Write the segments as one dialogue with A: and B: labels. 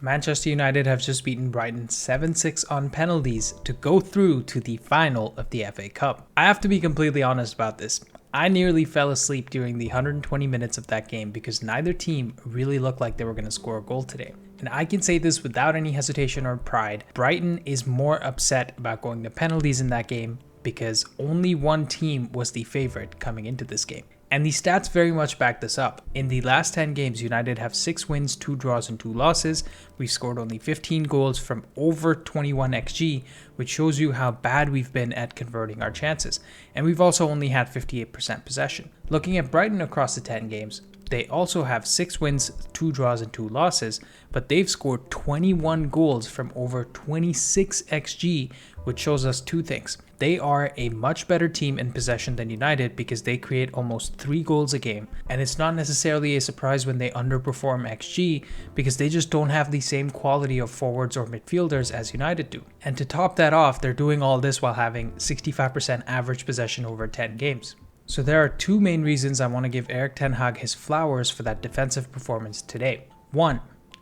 A: Manchester United have just beaten Brighton 7-6 on penalties to go through to the final of the FA Cup. I have to be completely honest about this. I nearly fell asleep during the 120 minutes of that game because neither team really looked like they were going to score a goal today. And I can say this without any hesitation or pride. Brighton is more upset about going to penalties in that game because only one team was the favorite coming into this game. And the stats very much back this up. In the last 10 games, United have 6 wins, 2 draws, and 2 losses. We've scored only 15 goals from over 21 XG, which shows you how bad we've been at converting our chances. And we've also only had 58% possession. Looking at Brighton across the 10 games, they also have 6 wins, 2 draws, and 2 losses, but they've scored 21 goals from over 26 XG, which shows us 2 things. They are a much better team in possession than United because they create almost 3 goals a game, and it's not necessarily a surprise when they underperform XG because they just don't have the same quality of forwards or midfielders as United do. And to top that off, they're doing all this while having 65% average possession over 10 games. So there are 2 main reasons I want to give Erik Ten Hag his flowers for that defensive performance today. 1.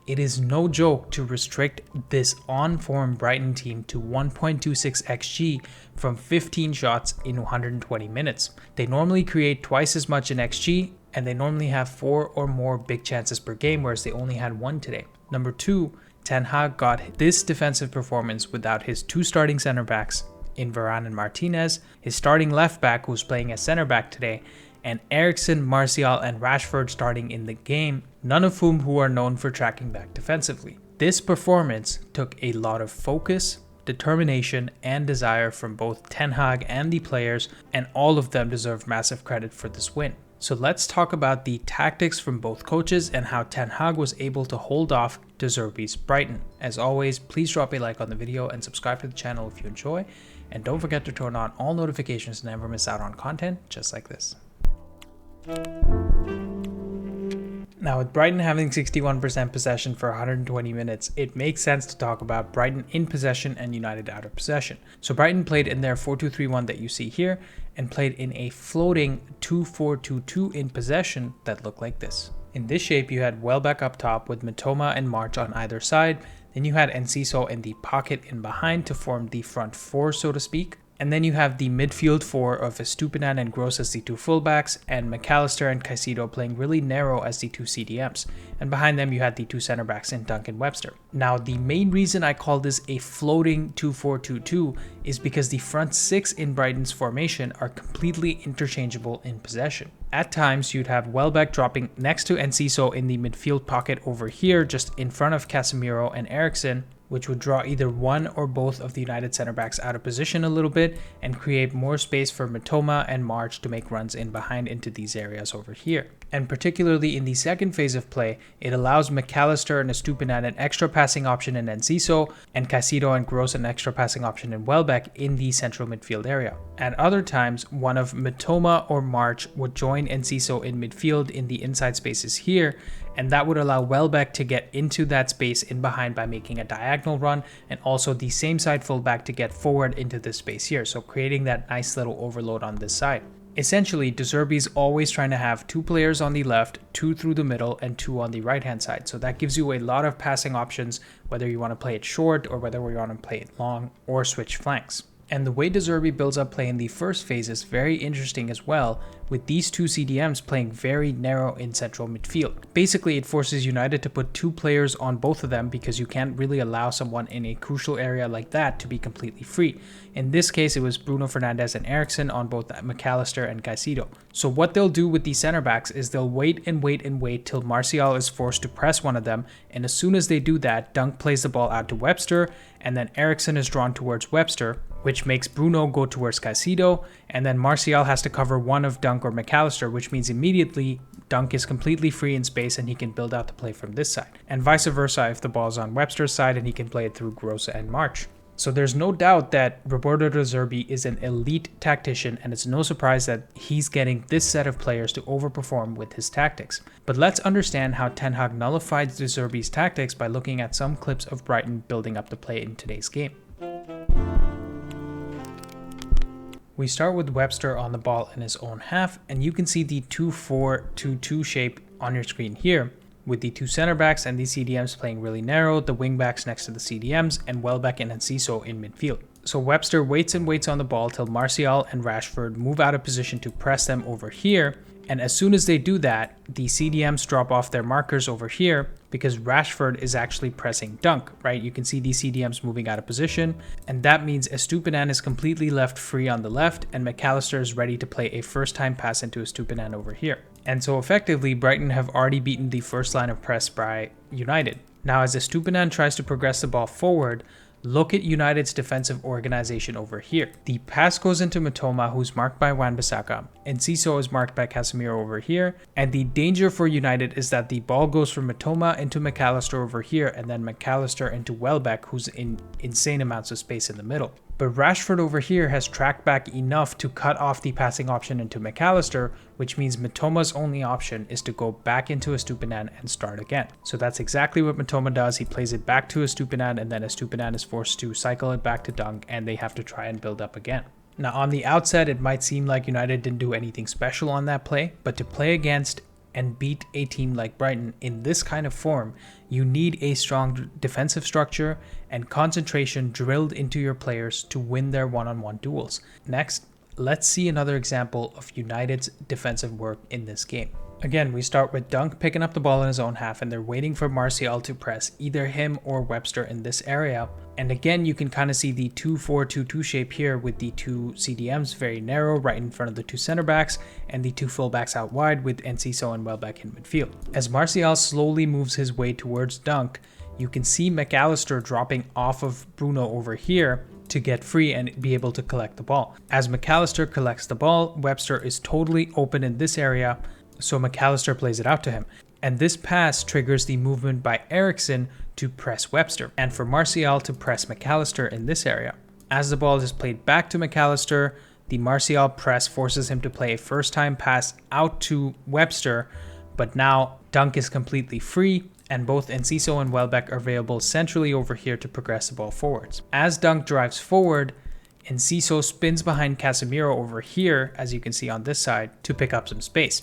A: It is no joke to restrict this on-form Brighton team to 1.26 XG from 15 shots in 120 minutes. They normally create twice as much in XG, and they normally have 4 or more big chances per game, whereas they only had 1 today. Number 2, Ten Hag got this defensive performance without his 2 starting center backs in Varane and Martinez, his starting left back who's playing as center back today, and Eriksen, Martial, and Rashford starting in the game, none of whom who are known for tracking back defensively. This performance took a lot of focus, determination, and desire from both Ten Hag and the players, and all of them deserve massive credit for this win. So let's talk about the tactics from both coaches and how Ten Hag was able to hold off De Zerbi's Brighton. As always, please drop a like on the video and subscribe to the channel if you enjoy, and don't forget to turn on all notifications to never miss out on content just like this. Now, with Brighton having 61% possession for 120 minutes, it makes sense to talk about Brighton in possession and United out of possession. So Brighton played in their 4-2-3-1 that you see here and played in a floating 2-4-2-2 in possession that looked like this. In this shape, you had Welbeck up top with Mitoma and March on either side. Then you had Enciso in the pocket in behind to form the front 4, so to speak. And then you have the midfield 4 of Estupinan and Gross as the 2 fullbacks, and McAllister and Caicedo playing really narrow as the 2 CDMs. And behind them you had the 2 center backs in Dunk and Webster. Now, the main reason I call this a floating 2-4-2-2 is because the front 6 in Brighton's formation are completely interchangeable in possession. At times, you'd have Welbeck dropping next to Enciso in the midfield pocket over here, just in front of Casemiro and Eriksen, which would draw either one or both of the United center backs out of position a little bit and create more space for Mitoma and March to make runs in behind into these areas over here. And particularly in the second phase of play, it allows McAllister and Estupinan an extra passing option in Enciso, and Caicedo and Gross an extra passing option in Welbeck in the central midfield area. At other times, one of Mitoma or March would join Enciso in midfield in the inside spaces here, and that would allow Welbeck to get into that space in behind by making a diagonal run, and also the same side fullback to get forward into this space here, so creating that nice little overload on this side. Essentially, De Zerbi's always trying to have 2 players on the left, 2 through the middle, and 2 on the right hand side. So that gives you a lot of passing options, whether you want to play it short or whether you want to play it long or switch flanks. And the way De Zerbi builds up play in the first phase is very interesting as well, with these 2 CDMs playing very narrow in central midfield. Basically, it forces United to put 2 players on both of them because you can't really allow someone in a crucial area like that to be completely free. In this case, it was Bruno Fernandes and Eriksen on both McAllister and Caicedo. So what they'll do with these center backs is they'll wait till Martial is forced to press one of them, and as soon as they do that, Dunk plays the ball out to Webster, and then Eriksen is drawn towards Webster, which makes Bruno go towards Caicedo, and then Martial has to cover one of Dunk or McAllister, which means immediately Dunk is completely free in space and he can build out the play from this side. And vice versa if the ball's on Webster's side and he can play it through Gross and March. So there's no doubt that Roberto De Zerbi is an elite tactician, and it's no surprise that he's getting this set of players to overperform with his tactics. But let's understand how Ten Hag nullified De Zerbi's tactics by looking at some clips of Brighton building up the play in today's game. We start with Webster on the ball in his own half, and you can see the 2-4-2-2 shape on your screen here. with the two center backs and the CDMs playing really narrow, the wing backs next to the CDMs, and Welbeck and Enciso in midfield. So Webster waits and waits on the ball till Martial and Rashford move out of position to press them over here, and as soon as they do that, the CDMs drop off their markers over here because Rashford is actually pressing Dunk, right? You can see these CDMs moving out of position, and that means Estupinan is completely left free on the left, and McAllister is ready to play a first-time pass into Estupinan over here. And so effectively, Brighton have already beaten the first line of press by United. Now as Estupinan tries to progress the ball forward, look at United's defensive organization over here. The pass goes into Mitoma, who's marked by Wan-Bissaka. Enciso is marked by Casemiro over here. And the danger for United is that the ball goes from Mitoma into McAllister over here, and then McAllister into Welbeck, who's in insane amounts of space in the middle. But Rashford over here has tracked back enough to cut off the passing option into McAllister, which means Mitoma's only option is to go back into Estupinan and start again. So that's exactly what Mitoma does. He plays it back to Estupinan, and then Estupinan is forced to cycle it back to Dunk, and they have to try and build up again. Now on the outset, it might seem like United didn't do anything special on that play, but to play against and beat a team like Brighton in this kind of form, you need a strong defensive structure and concentration drilled into your players to win their one-on-one duels. Next, let's see another example of United's defensive work in this game. Again, we start with Dunk picking up the ball in his own half, and they're waiting for Martial to press either him or Webster in this area. And again, you can kind of see the 2-4-2-2 shape here with the two CDMs very narrow right in front of the two center backs and the two fullbacks out wide with Enciso and Welbeck in midfield. As Martial slowly moves his way towards Dunk, you can see McAllister dropping off of Bruno over here to get free and be able to collect the ball. As McAllister collects the ball, Webster is totally open in this area, so McAllister plays it out to him. And this pass triggers the movement by Eriksen to press Webster, and for Martial to press McAllister in this area. As the ball is played back to McAllister, the Martial press forces him to play a first-time pass out to Webster, but now Dunk is completely free, and both Enciso and Welbeck are available centrally over here to progress the ball forwards. As Dunk drives forward, Enciso spins behind Casemiro over here, as you can see on this side, to pick up some space.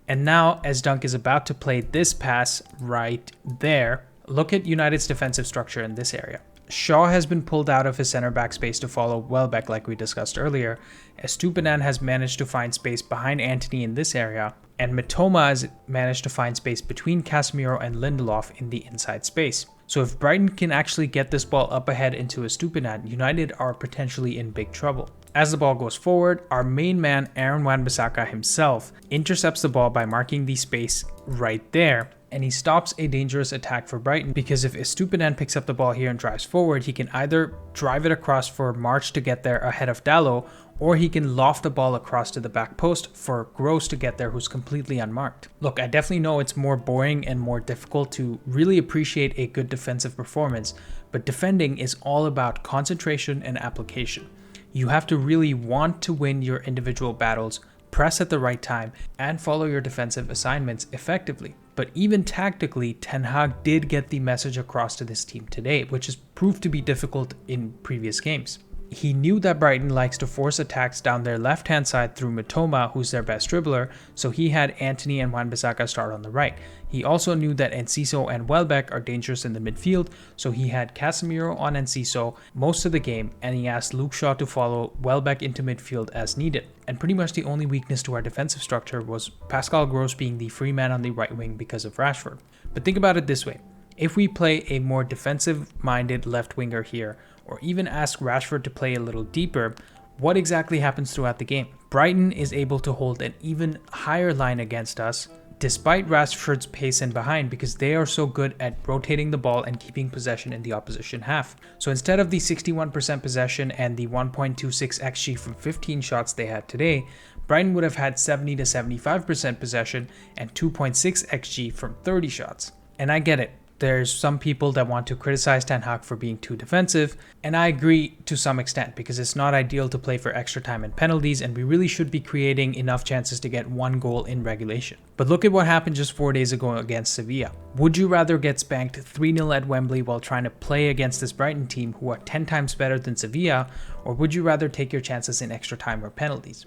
A: And now, as Dunk is about to play this pass right there, look at United's defensive structure in this area. Shaw has been pulled out of his center back space to follow Welbeck like we discussed earlier. Estupinan has managed to find space behind Antony in this area, and Mitoma has managed to find space between Casemiro and Lindelof in the inside space. So if Brighton can actually get this ball up ahead into Estupinan, United are potentially in big trouble. As the ball goes forward, our main man Aaron Wan-Bissaka himself intercepts the ball by marking the space right there, and he stops a dangerous attack for Brighton, because if Estupinan picks up the ball here and drives forward, he can either drive it across for March to get there ahead of Dalot, or he can loft the ball across to the back post for Gross to get there, who's completely unmarked. Look, I definitely know it's more boring and more difficult to really appreciate a good defensive performance, but defending is all about concentration and application. You have to really want to win your individual battles, press at the right time, and follow your defensive assignments effectively. But even tactically, Ten Hag did get the message across to this team today, which has proved to be difficult in previous games. He knew that Brighton likes to force attacks down their left-hand side through Mitoma, who's their best dribbler, so he had Antony and Wan-Bissaka start on the right. He also knew that Enciso and Welbeck are dangerous in the midfield, so he had Casemiro on Enciso most of the game, and he asked Luke Shaw to follow Welbeck into midfield as needed. And pretty much the only weakness to our defensive structure was Pascal Gross being the free man on the right wing because of Rashford. But think about it this way. If we play a more defensive-minded left winger here, or even ask Rashford to play a little deeper, what exactly happens throughout the game? Brighton is able to hold an even higher line against us, despite Rashford's pace and behind, because they are so good at rotating the ball and keeping possession in the opposition half. So instead of the 61% possession and the 1.26 XG from 15 shots they had today, Brighton would have had 70 to 75% possession and 2.6 XG from 30 shots. And I get it. There's some people that want to criticize Ten Hag for being too defensive, and I agree to some extent, because it's not ideal to play for extra time and penalties, and we really should be creating enough chances to get one goal in regulation. But look at what happened just 4 days ago against Sevilla. Would you rather get spanked 3-0 at Wembley while trying to play against this Brighton team who are 10 times better than Sevilla, or would you rather take your chances in extra time or penalties?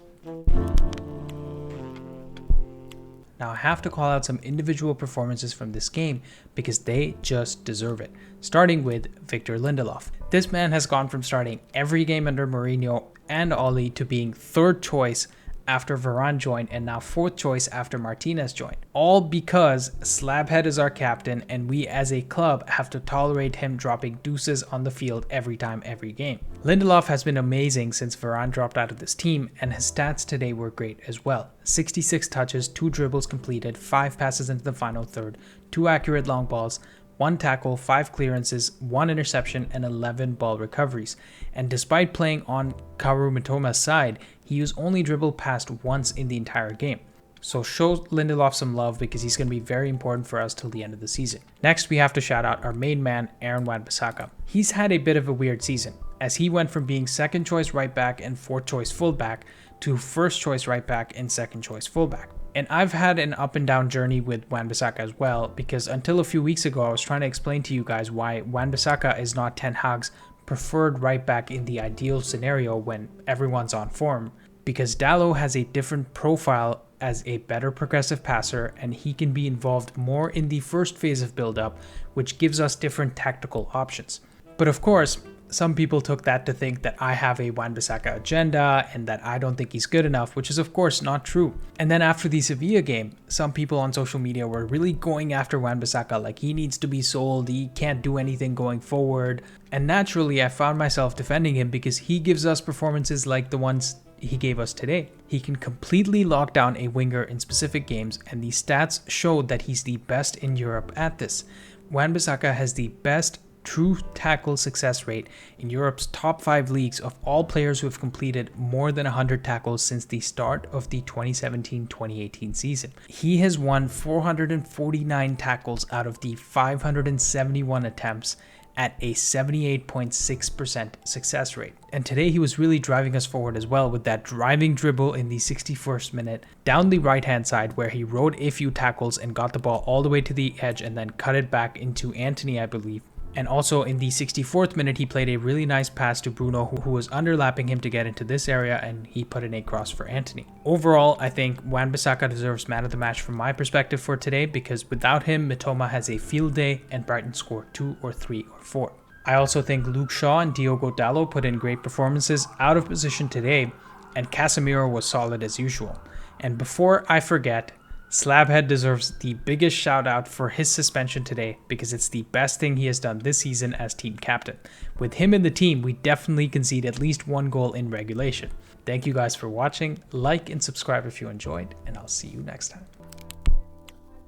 A: Now I have to call out some individual performances from this game because they just deserve it, starting with Victor Lindelof. This man has gone from starting every game under Mourinho and Ole to being third choice after Varane joined and now fourth choice after Martinez joined. All because Slabhead is our captain and we as a club have to tolerate him dropping deuces on the field every time, every game. Lindelof has been amazing since Varane dropped out of this team, and his stats today were great as well. 66 touches, 2 dribbles completed, 5 passes into the final third, 2 accurate long balls, 1 tackle, 5 clearances, 1 interception, and 11 ball recoveries. And despite playing on Kaoru Mitoma's side, he was only dribbled past once in the entire game. So show Lindelof some love because he's going to be very important for us till the end of the season. Next, we have to shout out our main man, Aaron Wan-Bissaka. He's had a bit of a weird season, as he went from being second choice right back and fourth choice fullback to first choice right back and second choice fullback. And I've had an up and down journey with Wan-Bissaka as well, because until a few weeks ago, I was trying to explain to you guys why Wan-Bissaka is not Ten Hag's preferred right back in the ideal scenario when everyone's on form, because Dalot has a different profile as a better progressive passer, and he can be involved more in the first phase of build-up, which gives us different tactical options. But of course, some people took that to think that I have a Wan-Bissaka agenda and that I don't think he's good enough, which is of course not true. And then after the Sevilla game, some people on social media were really going after Wan-Bissaka like he needs to be sold, he can't do anything going forward. And naturally, I found myself defending him because he gives us performances like the ones he gave us today. He can completely lock down a winger in specific games, and the stats showed that he's the best in Europe at this. Wan-Bissaka has the best true tackle success rate in Europe's top 5 leagues of all players who have completed more than 100 tackles since the start of the 2017-2018 season. He has won 449 tackles out of the 571 attempts at a 78.6% success rate. And today he was really driving us forward as well with that driving dribble in the 61st minute down the right hand side where he rode a few tackles and got the ball all the way to the edge and then cut it back into Antony, I believe. And also in the 64th minute, he played a really nice pass to Bruno, who was underlapping him to get into this area, and he put in a cross for Antony. Overall, I think Wan-Bissaka deserves man of the match from my perspective for today, because without him, Mitoma has a field day and Brighton score 2 or 3 or 4. I also think Luke Shaw and Diogo Dalot put in great performances out of position today, and Casemiro was solid as usual. And before I forget, Slabhead deserves the biggest shout out for his suspension today because it's the best thing he has done this season as team captain. With him in the team, we definitely concede at least 1 goal in regulation. Thank you guys for watching. Like and subscribe if you enjoyed, and I'll see you next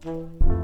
A: time.